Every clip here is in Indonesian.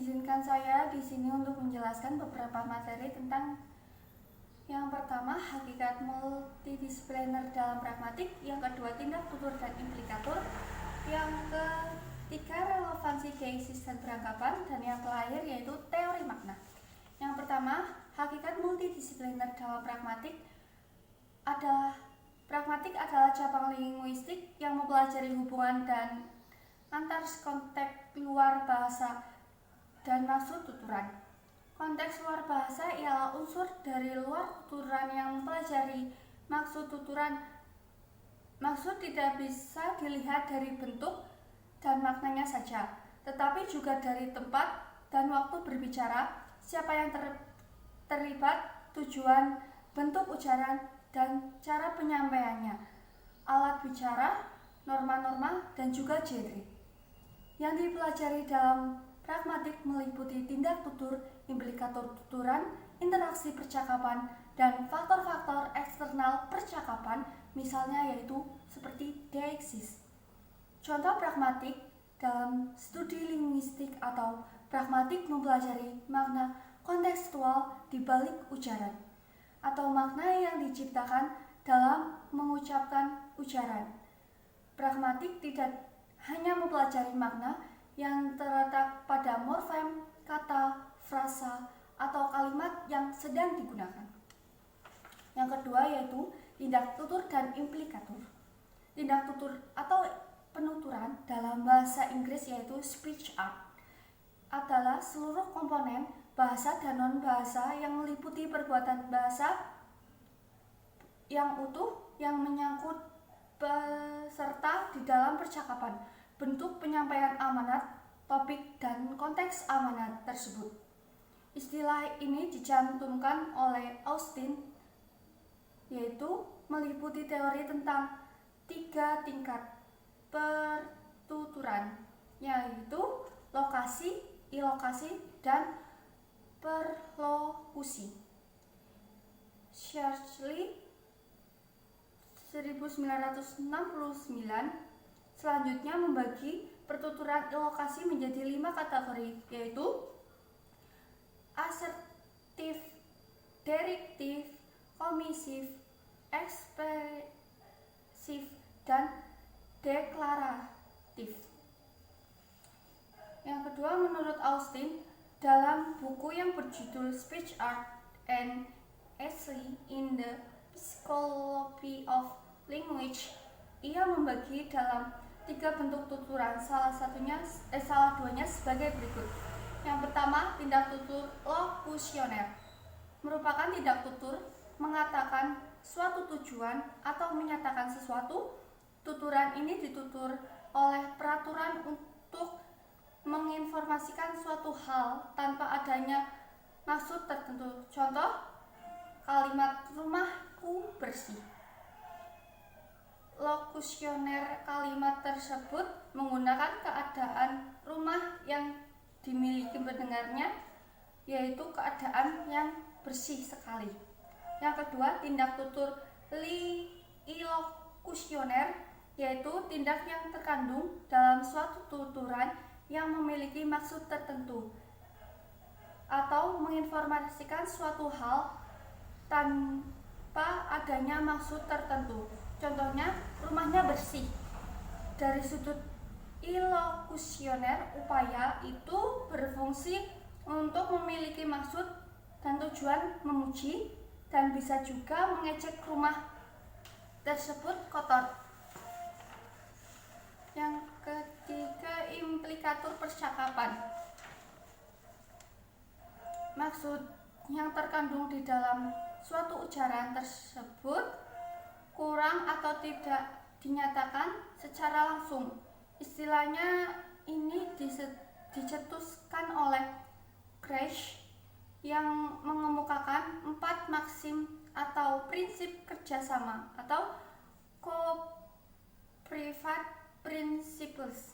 Izinkan saya di sini untuk menjelaskan beberapa materi tentang yang pertama, hakikat multidisipliner dalam pragmatik, yang kedua, tindak tutur dan implikator, yang ketiga, relevansi deiksis dan perangkapan, dan yang terakhir yaitu teori makna. Yang pertama, hakikat multidisipliner dalam pragmatik adalah cabang linguistik yang mempelajari hubungan dan antar konteks luar bahasa dan maksud tuturan. Konteks luar bahasa ialah unsur dari luar tuturan yang mempelajari maksud tuturan. Maksud tidak bisa dilihat dari bentuk dan maknanya saja, tetapi juga dari tempat dan waktu berbicara, siapa yang terlibat, tujuan, bentuk ucapan, dan cara penyampaiannya, alat bicara, norma-norma, dan juga genre. Yang dipelajari dalam pragmatik meliputi tindak tutur, implikator tuturan, interaksi percakapan, dan faktor-faktor eksternal percakapan, misalnya yaitu seperti deiksis. Contoh pragmatik dalam studi linguistik atau pragmatik mempelajari makna kontekstual di balik ucapan, atau makna yang diciptakan dalam mengucapkan ucapan. Pragmatik tidak hanya mempelajari makna yang terletak pada morfem, kata, frasa, atau kalimat yang sedang digunakan. Yang kedua yaitu tindak tutur dan implikator. Tindak tutur atau penuturan dalam bahasa Inggris yaitu speech art adalah seluruh komponen bahasa dan non-bahasa yang meliputi perbuatan bahasa yang utuh yang menyangkut peserta di dalam percakapan, bentuk penyampaian amanat, topik, dan konteks amanat tersebut. Istilah ini dicantumkan oleh Austin, yaitu meliputi teori tentang 3 tingkat pertuturan, yaitu lokasi, ilokasi, dan perlokusi. Sharsley 1969 selanjutnya membagi pertuturan ilokasi menjadi 5 kategori, yaitu asertif, direktif, komisif, ekspresif, dan deklaratif. Yang kedua, menurut Austin, dalam buku yang berjudul Speech Art and Essay in the Psychology of Language, ia membagi dalam 3 bentuk tuturan, salah duanya sebagai berikut. Yang pertama, tindak tutur lokusioner, merupakan tindak tutur mengatakan suatu tujuan atau menyatakan sesuatu. Tuturan ini ditutur oleh peraturan untuk menginformasikan suatu hal tanpa adanya maksud tertentu. Contoh, kalimat rumahku bersih. Lokusioner kalimat tersebut menggunakan keadaan rumah yang dimiliki pendengarnya, yaitu keadaan yang bersih sekali. Yang kedua, tindak tutur ilokusioner, yaitu tindak yang terkandung dalam suatu tuturan yang memiliki maksud tertentu atau menginformasikan suatu hal tanpa adanya maksud tertentu. Contohnya, rumahnya bersih. Dari sudut ilokusioner, upaya itu berfungsi untuk memiliki maksud dan tujuan memuji, dan bisa juga mengejek rumah tersebut kotor. Yang ketiga, implikator percakapan. Maksud yang terkandung di dalam suatu ucapan tersebut kurang atau tidak dinyatakan secara langsung. Istilahnya ini dicetuskan oleh Crash yang mengemukakan 4 maksim atau prinsip kerjasama atau co-private principles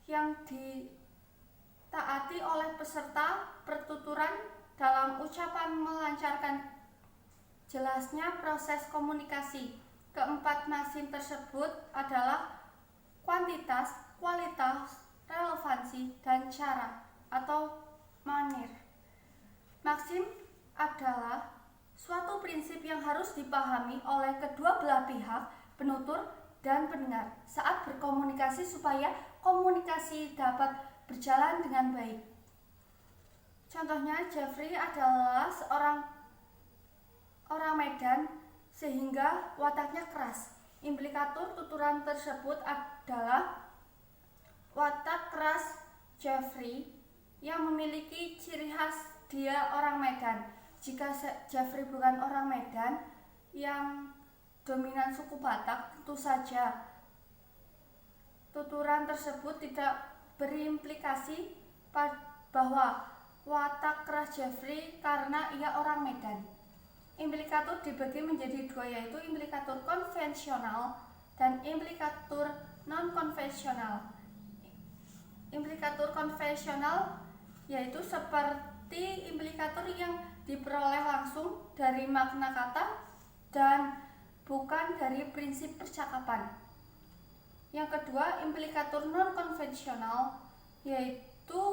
yang ditaati oleh peserta pertuturan dalam ucapan melancarkan jelasnya proses komunikasi. Keempat maksim tersebut adalah kuantitas, kualitas, relevansi, dan cara atau manner. Maksim adalah suatu prinsip yang harus dipahami oleh kedua belah pihak, penutur dan pendengar, saat berkomunikasi supaya komunikasi dapat berjalan dengan baik. Contohnya, Jeffrey adalah seorang orang Medan sehingga wataknya keras. Implikatur tuturan tersebut adalah watak keras Jeffrey yang memiliki ciri khas dia orang Medan. Jika Jeffrey bukan orang Medan yang dominan suku Batak, tentu saja tuturan tersebut tidak berimplikasi bahwa watak keras Jeffrey karena ia orang Medan. Implikatur dibagi menjadi dua, yaitu implikatur konvensional dan implikatur non-konvensional. Implikatur konvensional yaitu seperti implikatur yang diperoleh langsung dari makna kata dan bukan dari prinsip percakapan. Yang kedua, implikatur non-konvensional yaitu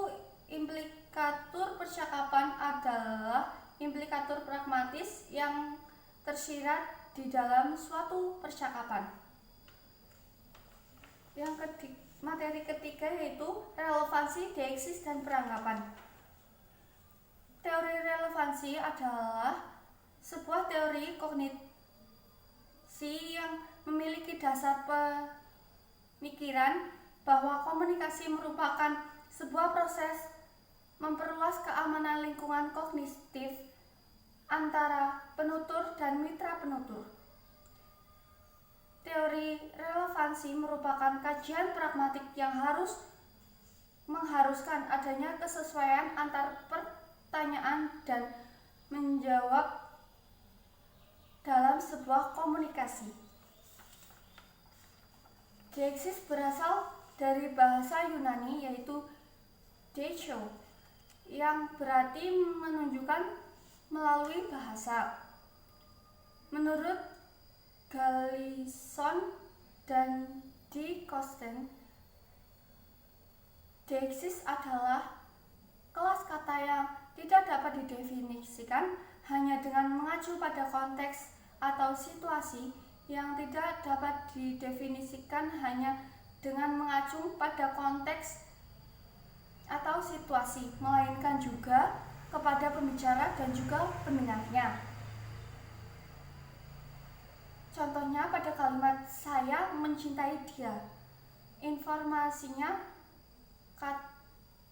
implikatur percakapan adalah implikatur pragmatis yang tersirat di dalam suatu percakapan. Materi ketiga yaitu relevansi, deiksis, dan peranggapan. Teori relevansi adalah sebuah teori kognisi yang memiliki dasar pemikiran bahwa komunikasi merupakan sebuah proses memperluas keamanan lingkungan kognitif antara penutur dan mitra penutur. Teori relevansi merupakan kajian pragmatik yang mengharuskan adanya kesesuaian antar pertanyaan dan menjawab dalam sebuah komunikasi. Deiksis berasal dari bahasa Yunani yaitu deikos, yang berarti menunjukkan melalui bahasa. Menurut Galison dan D. Costen, deiksis adalah kelas kata yang tidak dapat didefinisikan hanya dengan mengacu pada konteks atau situasi, yang tidak dapat didefinisikan hanya dengan mengacu pada konteks atau situasi, melainkan juga kepada pembicara dan juga pendengarnya. Contohnya pada kalimat "saya mencintai dia", informasinya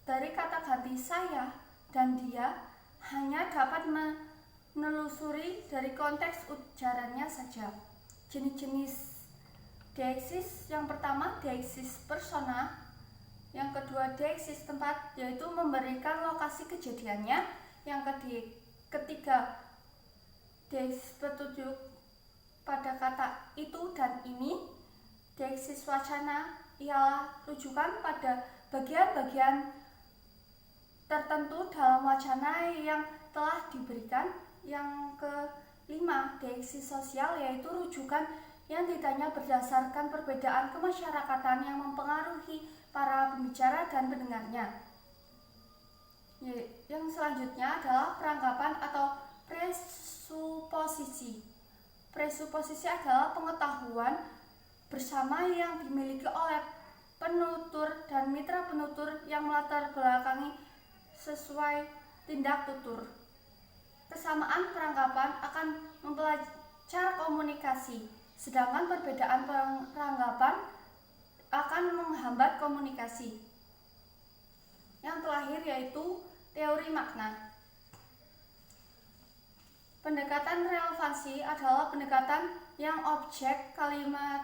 dari kata ganti "saya" dan "dia" hanya dapat menelusuri dari konteks ujarannya saja. Jenis-jenis deiksis: yang pertama, deiksis persona. Yang kedua, deiksis tempat, yaitu memberikan lokasi kejadiannya. Yang ketiga, deiksis petunjuk pada kata itu dan ini. Deiksis wacana ialah rujukan pada bagian-bagian tertentu dalam wacana yang telah diberikan. Yang kelima, deiksis sosial, yaitu rujukan yang ditanya berdasarkan perbedaan kemasyarakatan yang mempengaruhi para pembicara dan pendengarnya. Yang selanjutnya adalah peranggapan atau presuposisi. Presuposisi adalah pengetahuan bersama yang dimiliki oleh penutur dan mitra penutur yang melatar belakangi sesuai tindak tutur. Kesamaan peranggapan akan memperlancar komunikasi, sedangkan perbedaan peranggapan akan menghambat komunikasi. Yang terakhir yaitu teori makna. Pendekatan relevansi adalah pendekatan yang objek kalimat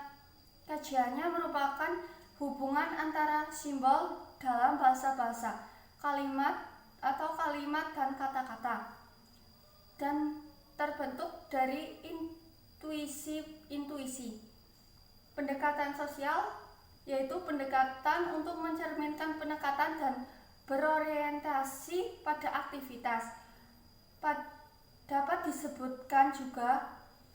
kajiannya merupakan hubungan antara simbol dalam bahasa-bahasa, kalimat atau kalimat dan kata-kata, dan terbentuk dari intuisi. Pendekatan sosial yaitu pendekatan untuk mencerminkan pendekatan dan berorientasi pada aktivitas. Dapat disebutkan juga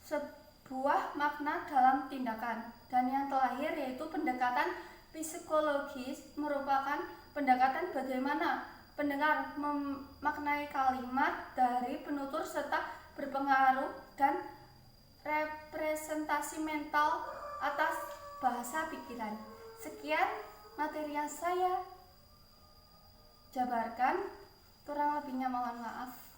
sebuah makna dalam tindakan. Dan yang terakhir yaitu pendekatan psikologis, merupakan pendekatan bagaimana pendengar memaknai kalimat dari penutur serta berpengaruh dan representasi mental atas bahasa pikiran. Sekian materi yang saya jabarkan, kurang lebihnya mohon maaf.